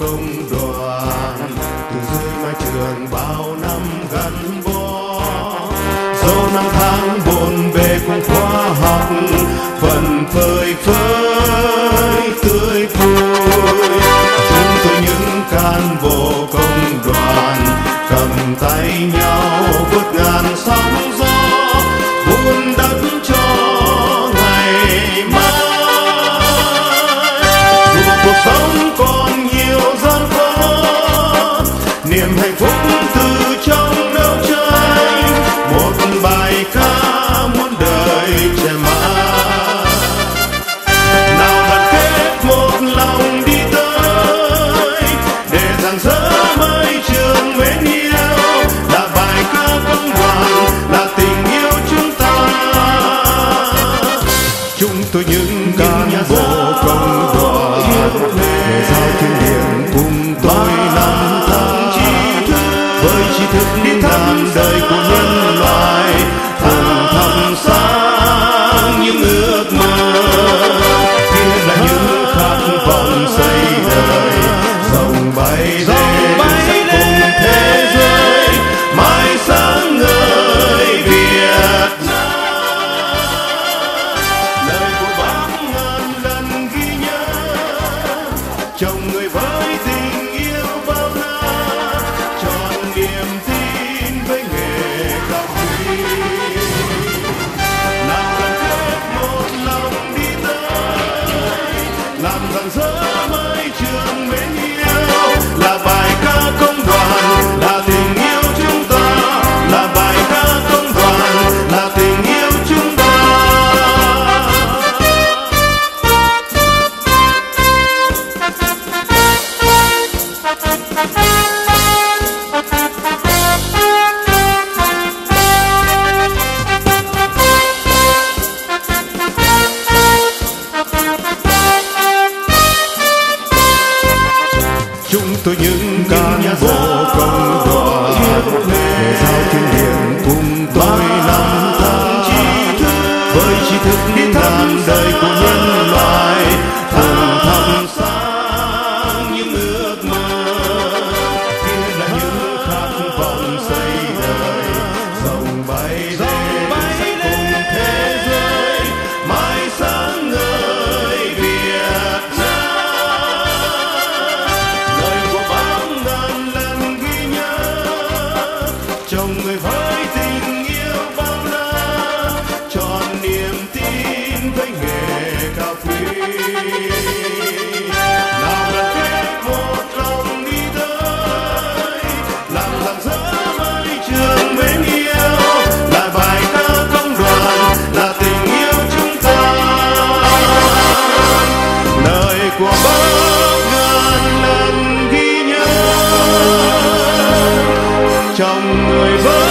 công đoàn, từ dưới mái trường bao năm gắn bó. Dẫu năm tháng bộn bề cùng khoa học, phần phơi phới tươi vui. Chúng tôi những cán bộ công đoàn cầm tay nhau vượt ngàn sóng gió, vun đắp cho ngày mai. Dù cuộc sống còn nhiều gian khó, niềm hạnh phúc từ trong đấu tranh, một bài ca muôn đời trẻ mãi. Nào đoàn kết một lòng đi tới, để rạng rỡ mái trường mến yêu, là bài ca công đoàn, là tình yêu chúng ta. Chúng tôi những cán bộ công đoàn, để giao thiên điện cùng tôi năm tháng tri thức, với tri thức đi thăm đời của nhân loại, cùng thắp sáng những ước mơ, kia là những khát vọng xây đời, rồng bay lên cùng thế giới, mãi sáng ngời Việt Nam. Lời của Bác ngàn lần ghi nhớ, chồng người với tình yêu bao la, tròn niềm tin với nghề cao quý. Nào đoàn kết một lòng đi tới, làm rạng rỡ mái trường mến yêu, là bài ca công đoàn, là tình yêu chúng ta, là bài ca công đoàn, là tình yêu chúng ta. Chúng tôi những cán bộ công đoàn, để giao thiên điện cùng tôi năm tháng tri thức, với tri thức đi thăm đời của nhân loại, cùng thắp sáng những ước mơ, kia là những khát vọng xây đời, rồng bay lên cùng thế giới, mãi sáng ngời Việt Nam. Lời của Bác ngàn lần ghi nhớ, chồng người với tình yêu bao la, tròn niềm tin với nghề cao quý. Nào đoàn kết một lòng đi tới, làm rạng rỡ mái trường mến yêu, là bài ca công đoàn, là tình yêu chúng ta. Lời của Bác ngàn lần ghi nhớ, chồng người với